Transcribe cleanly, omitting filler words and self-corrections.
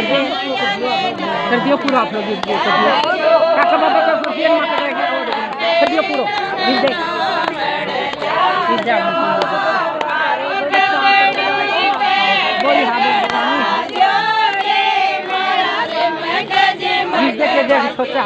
कर दियो पूरा आप लोग काका बाबा का कुर्सियां मार कर दियो पूरा गिर दे बोली हां देख सोचा